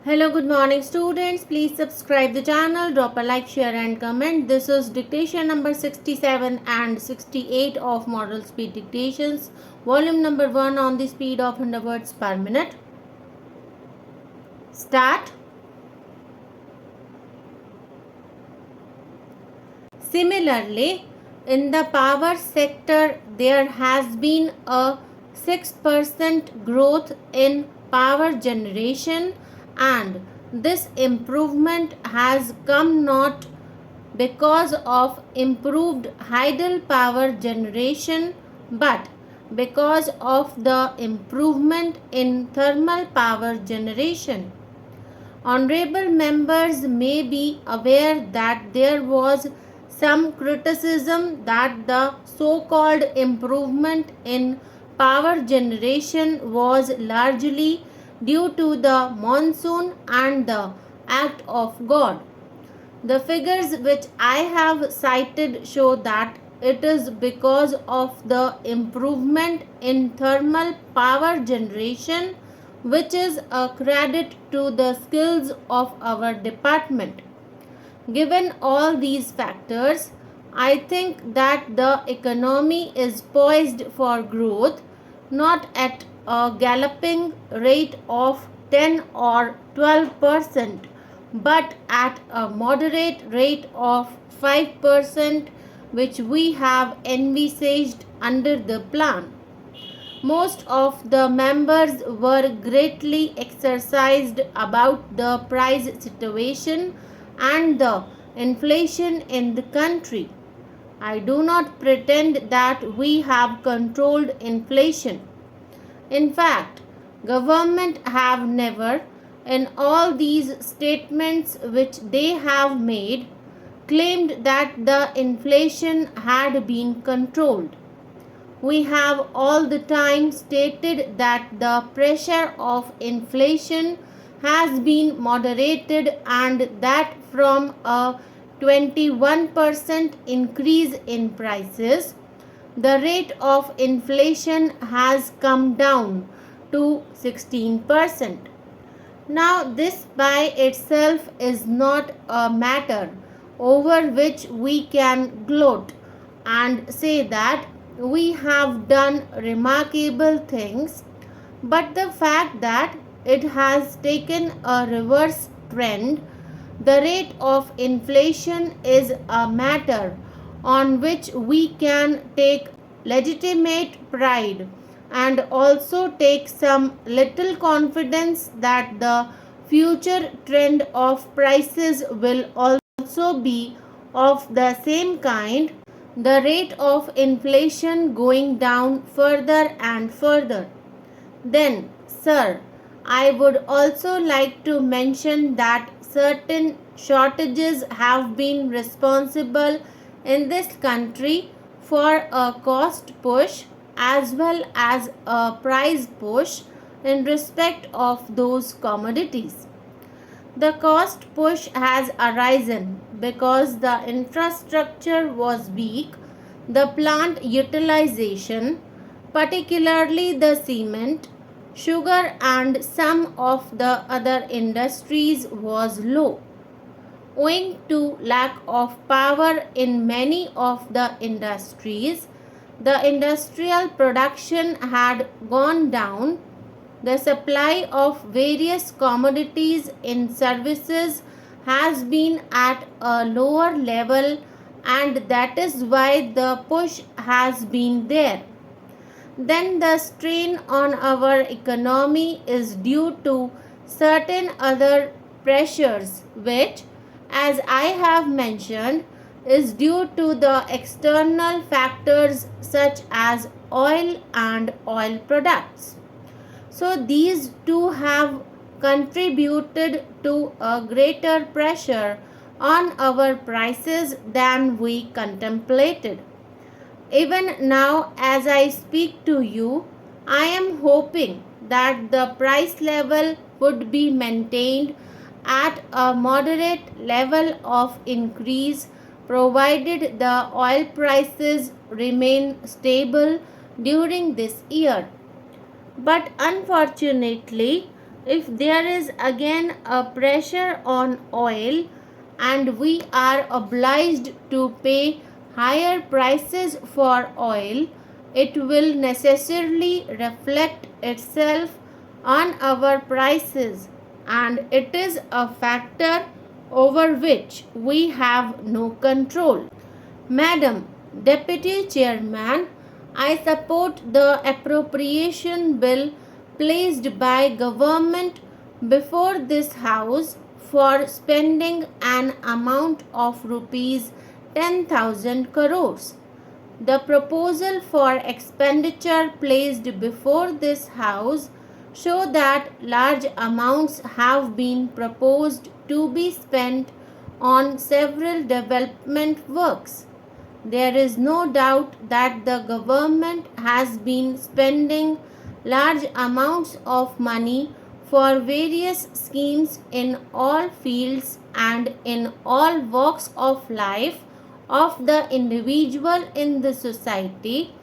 Hello, good morning students. Please subscribe the channel, drop a like, share and comment. This is dictation number 67 and 68 of Model Speed Dictations, volume number 1 on the speed of 100 words per minute. Start. Similarly, in the power sector, there has been a 6% growth in power generation, and this improvement has come not because of improved hydel power generation but because of the improvement in thermal power generation. Honorable members may be aware that there was some criticism that the so-called improvement in power generation was largely due to the monsoon and the act of God. The figures which I have cited show that it is because of the improvement in thermal power generation, which is a credit to the skills of our department. Given all these factors, I think that the economy is poised for growth, not at a galloping rate of 10 or 12%, but at a moderate rate of 5%, which we have envisaged under the plan. Most of the members were greatly exercised about the price situation and the inflation in the country. I do not pretend that we have controlled inflation. In fact, government have never, in all these statements which they have made, claimed that the inflation had been controlled. We have all the time stated that the pressure of inflation has been moderated and that from a 21% increase in prices, the rate of inflation has come down to 16%. Now, this by itself is not a matter over which we can gloat and say that we have done remarkable things, but the fact that it has taken a reverse trend, the rate of inflation, is a matter on which we can take legitimate pride and also take some little confidence that the future trend of prices will also be of the same kind, the rate of inflation going down further and further. Then, sir, I would also like to mention that certain shortages have been responsible in this country for a cost push as well as a price push in respect of those commodities. The cost push has arisen because the infrastructure was weak, the plant utilization, particularly the cement, sugar, and some of the other industries, was low. Owing to lack of power in many of the industries, the industrial production had gone down. The supply of various commodities in services has been at a lower level, and that is why the push has been there. Then the strain on our economy is due to certain other pressures, which, as I have mentioned, is due to the external factors such as oil and oil products. So these two have contributed to a greater pressure on our prices than we contemplated. Even now, as I speak to you, I am hoping that the price level would be maintained at a moderate level of increase provided the oil prices remain stable during this year. But unfortunately, If there is again a pressure on oil and we are obliged to pay higher prices for oil, it will necessarily reflect itself on our prices, and it is a factor over which we have no control. Madam Deputy Chairman, I support the appropriation bill placed by government before this house for spending an amount of rupees 10,000 crores. The proposal for expenditure placed before this House show that large amounts have been proposed to be spent on several development works. There is no doubt that the government has been spending large amounts of money for various schemes in all fields and in all walks of life of the individual in the society,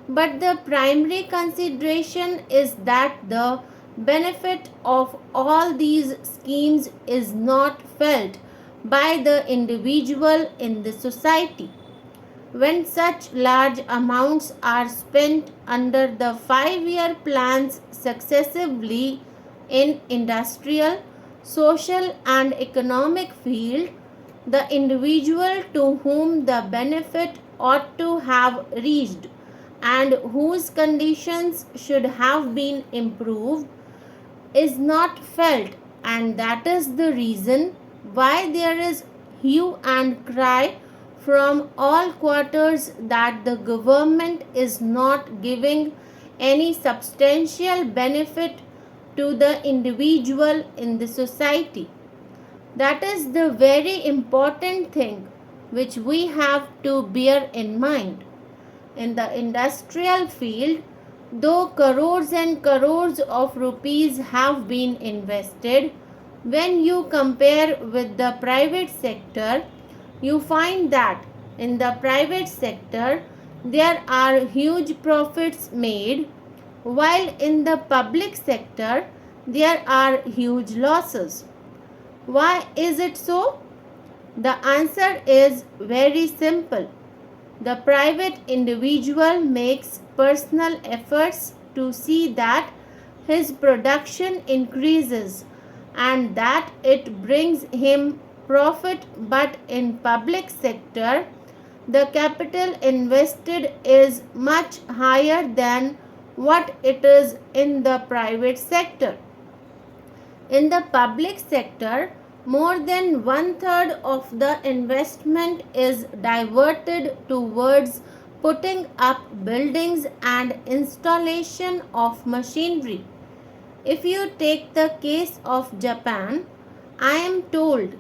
but the primary consideration is that the benefit of all these schemes is not felt by the individual in the society. When such large amounts are spent under the 5-year plans successively in industrial, social and economic field, the individual to whom the benefit ought to have reached and whose conditions should have been improved is not felt, and that is the reason why there is hue and cry from all quarters that the government is not giving any substantial benefit to the individual in the society. That is the very important thing which we have to bear in mind. In the industrial field, though crores and crores of rupees have been invested, when you compare with the private sector, you find that in the private sector there are huge profits made, while in the public sector there are huge losses. Why is it so? The answer is very simple. The private individual makes personal efforts to see that his production increases and that it brings him profit, but in public sector the capital invested is much higher than what it is in the private sector. In the public sector, more than one-third of the investment is diverted towards putting up buildings and installation of machinery. If you take the case of Japan, I am told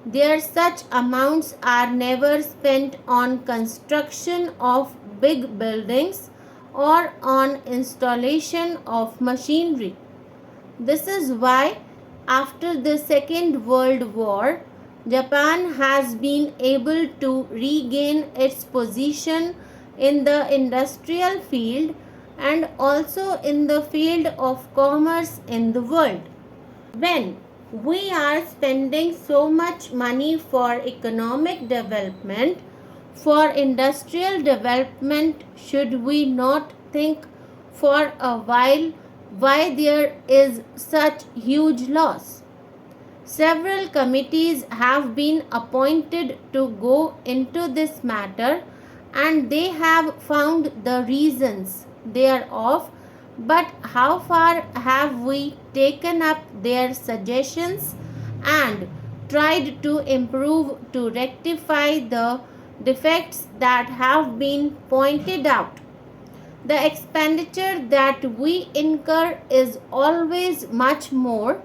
their such amounts are never spent on construction of big buildings or on installation of machinery. This is why after the Second World War, Japan has been able to regain its position in the industrial field and also in the field of commerce in the world. When we are spending so much money for economic development, for industrial development, should we not think for a while why there is such huge loss? Several committees have been appointed to go into this matter and they have found the reasons thereof, but how far have we taken up their suggestions and tried to improve to rectify the defects that have been pointed out? The expenditure that we incur is always much more,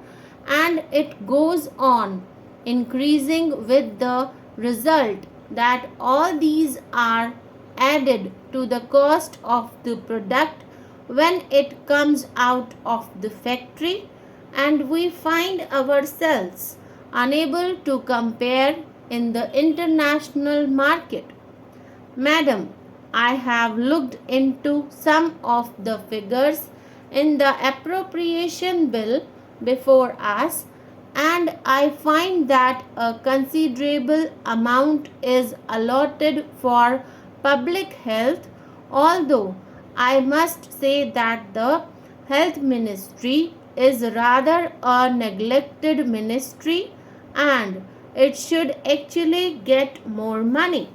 and it goes on increasing with the result that all these are added to the cost of the product when it comes out of the factory, and we find ourselves unable to compare in the international market. Madam, I have looked into some of the figures in the appropriation bill before us, and I find that a considerable amount is allotted for public health, although I must say that the health ministry is rather a neglected ministry and it should actually get more money.